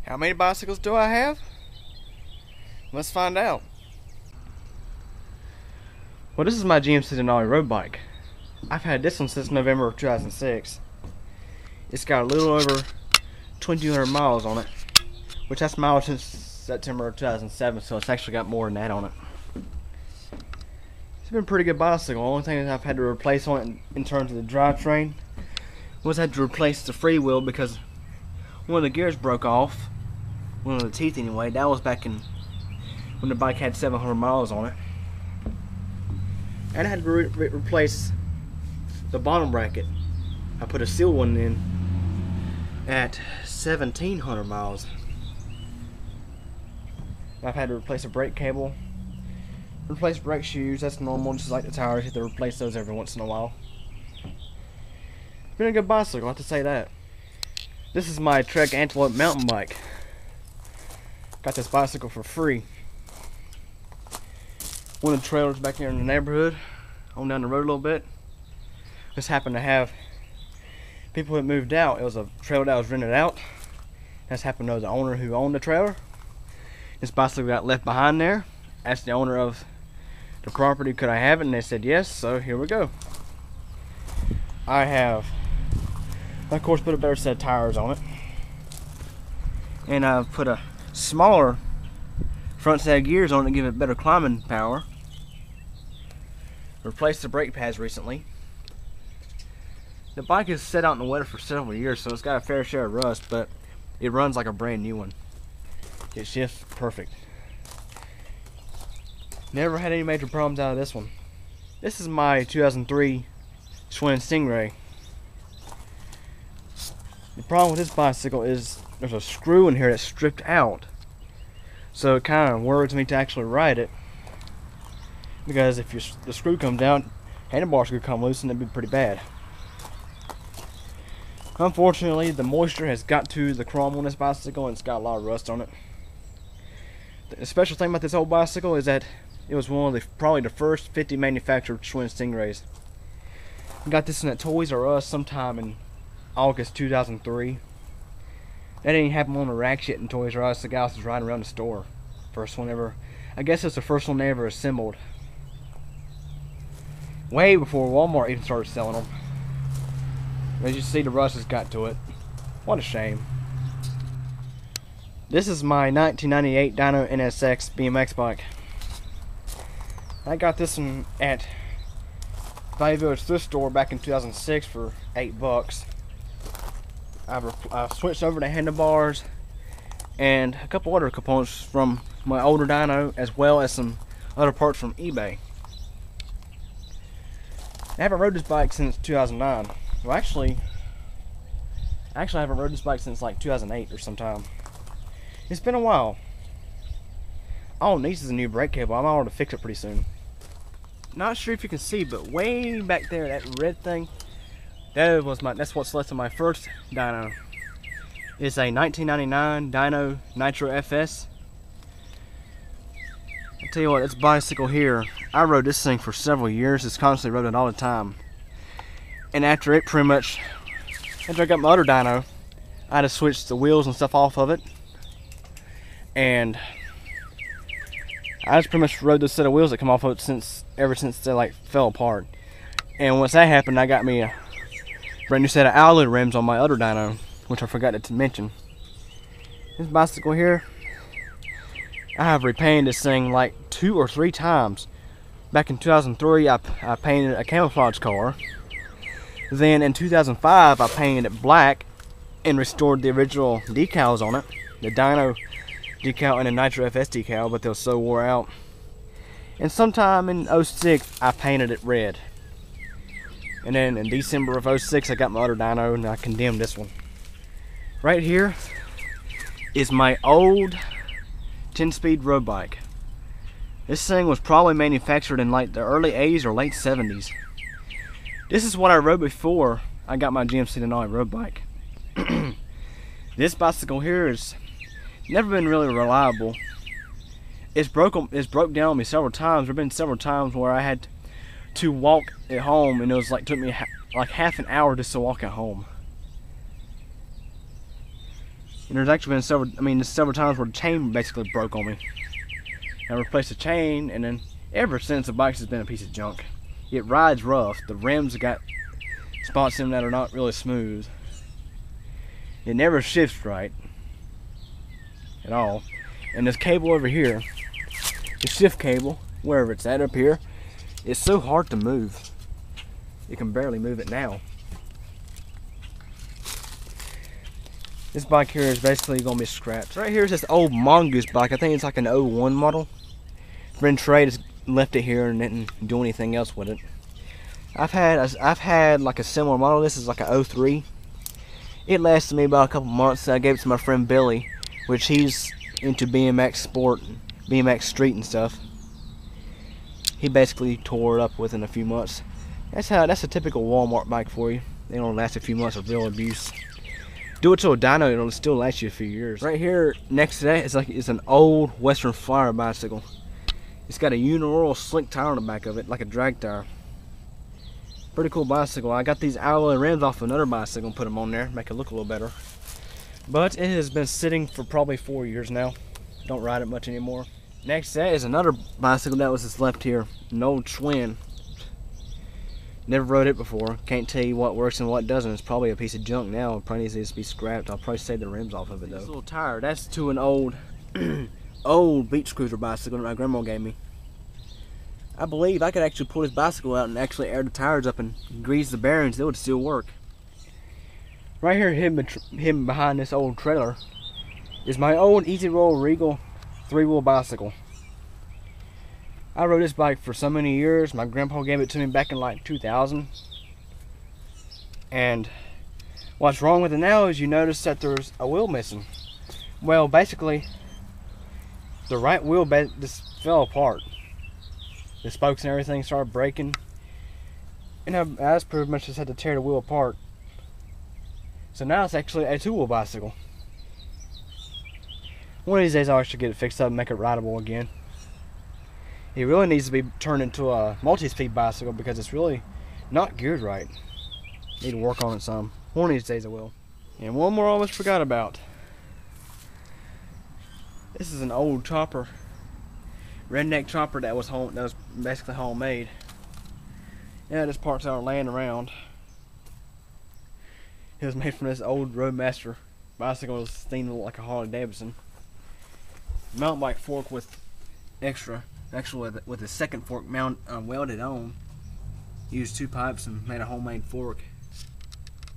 How many bicycles do I have? Let's find out. Well, this is my GMC Denali road bike. I've had this one since November of 2006. It's got a little over 2,200 miles on it, which that's miles since September of 2007, so it's actually got more than that on it. It's been a pretty good bicycle. The only thing that I've had to replace on it in terms of the drivetrain was I had to replace the freewheel because one of the gears broke off. One of the teeth anyway. That was back in when the bike had 700 miles on it. And I had to replace the bottom bracket. I put a seal one in at 1,700 miles. I've had to replace a brake cable, replace brake shoes. That's normal, just like the tires. You have to replace those every once in a while. It's been a good bicycle, I have to say that. This is my Trek Antelope mountain bike. Got this bicycle for free. One of the trailers back here in the neighborhood, on down the road a little bit, just happened to have people that moved out. It was a trailer that was rented out. Just happened to know the owner who owned the trailer. This bicycle got left behind there. Asked the owner of the property, could I have it? And they said yes, so here we go. I have, of course, put a better set of tires on it. And I've put a smaller front set of gears on it to give it better climbing power. Replaced the brake pads recently. The bike has sat out in the weather for several years, so it's got a fair share of rust, but it runs like a brand new one. It shifts perfect. Never had any major problems out of this one. This is my 2003 Schwinn Stingray. The problem with this bicycle is there's a screw in here that's stripped out. So it kind of worries me to actually ride it. Because if the screw comes out, handlebars could come loose and it'd be pretty bad. Unfortunately, the moisture has got to the chrome on this bicycle and it's got a lot of rust on it. The special thing about this old bicycle is that it was one of probably the first 50 manufactured Schwinn Stingrays. I got this in at Toys R Us sometime in August 2003. That didn't happen on the rack yet in Toys R Us. The guy was riding around the store. First one ever. I guess it's the first one they ever assembled. Way before Walmart even started selling them. As you see, the rust has got to it. What a shame. This is my 1998 Dyno NSX BMX bike. I got this one at Value Village thrift store back in 2006 for $8. I've switched over to handlebars and a couple other components from my older dyno, as well as some other parts from eBay. I haven't rode this bike since 2009. Well, actually I haven't rode this bike since like 2008 or sometime. It's been a while. All it needs is a new brake cable. I'm able to fix it pretty soon. Not sure if you can see, but way back there, that red thing, that's what's left of my first dyno. It's a 1999 Dyno Nitro FS. I tell you what, this bicycle here, I rode this thing for several years. It's constantly rode it all the time. And after I got my other dyno, I had to switch the wheels and stuff off of it. And I just pretty much rode the set of wheels that come off of it ever since they like fell apart. And once that happened, I got me a brand new set of alloy rims on my other dyno, which I forgot to mention. This bicycle here, I have repainted this thing like 2 or 3 times. Back in 2003, I painted a camouflage color. Then in 2005, I painted it black and restored the original decals on it, the Dyno decal and the Nitro FS decal, but they were so wore out. And sometime in 06, I painted it red. And then in December of 06, I got my other dyno and I condemned this one. Right here is my old 10-speed road bike. This thing was probably manufactured in like the early 80s or late 70s. This is what I rode before I got my GMC Denali road bike. This bicycle here has never been really reliable. It's broke down on me several times. There have been several times where I had to walk it home, and it was like took me like half an hour just to walk it home. And there's actually been several times where the chain basically broke on me. I replaced the chain, and then ever since the bike has been a piece of junk. It rides rough. The rims got spots in them that are not really smooth. It never shifts right at all. And this cable over here, the shift cable, wherever it's at up here, it's so hard to move. You can barely move it now. This bike here is basically going to be scrapped. Right here is this old Mongoose bike. I think it's like an '01 model. Friend Trey just left it here and didn't do anything else with it. I've had like a similar model. This is like a '03. It lasted me about a couple months. I gave it to my friend Billy, which he's into BMX sport, BMX street and stuff. He basically tore it up within a few months. That's a typical Walmart bike for you. They don't last a few months of real abuse. Do it to a dyno, it'll still last you a few years. Right here next to that it's an old Western Flyer bicycle. It's got a uniroyal slick tire on the back of it, like a drag tire. Pretty cool bicycle. I got these alloy rims off another bicycle and put them on there, make it look a little better. But it has been sitting for probably 4 years now. Don't ride it much anymore. Next to that is another bicycle that was just left here, an old Schwinn. Never rode it before. Can't tell you what works and what doesn't. It's probably a piece of junk now. It probably needs to be scrapped. I'll probably save the rims off of it though. This little tire, that's to an old old beach cruiser bicycle that my grandma gave me. I believe I could actually pull this bicycle out and actually air the tires up and grease the bearings. It would still work. Right here, hidden behind this old trailer, is my old Ichiro Regal 3-wheel bicycle. I rode this bike for so many years. My grandpa gave it to me back in like 2000. And what's wrong with it now is you notice that there's a wheel missing. Well, basically, the right wheel just fell apart. The spokes and everything started breaking. And I just pretty much just had to tear the wheel apart. So now it's actually a 2-wheel bicycle. One of these days I'll actually get it fixed up and make it rideable again. It really needs to be turned into a multi-speed bicycle because it's really not geared right. Need to work on it some. One of these days I will. And one more I almost forgot about. This is an old chopper. Redneck Chopper that was basically homemade. Yeah, this part's out laying around. It was made from this old Roadmaster bicycle. It was themed like a Harley Davidson. Mountain bike fork with with a second fork welded on. Used 2 pipes and made a homemade fork.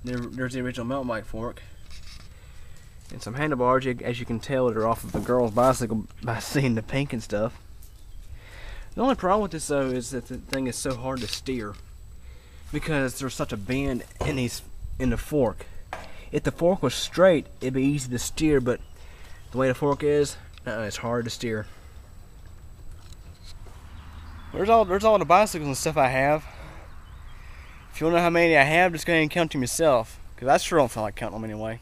There's the original mountain bike fork. And some handlebars, as you can tell, they're off of a girl's bicycle by seeing the pink and stuff. The only problem with this though is that the thing is so hard to steer because there's such a bend in the fork. If the fork was straight, it'd be easy to steer, but the way the fork is, it's hard to steer. There's all the bicycles and stuff I have. If you want to know how many I have, just go ahead and count them yourself, because I sure don't feel like counting them anyway.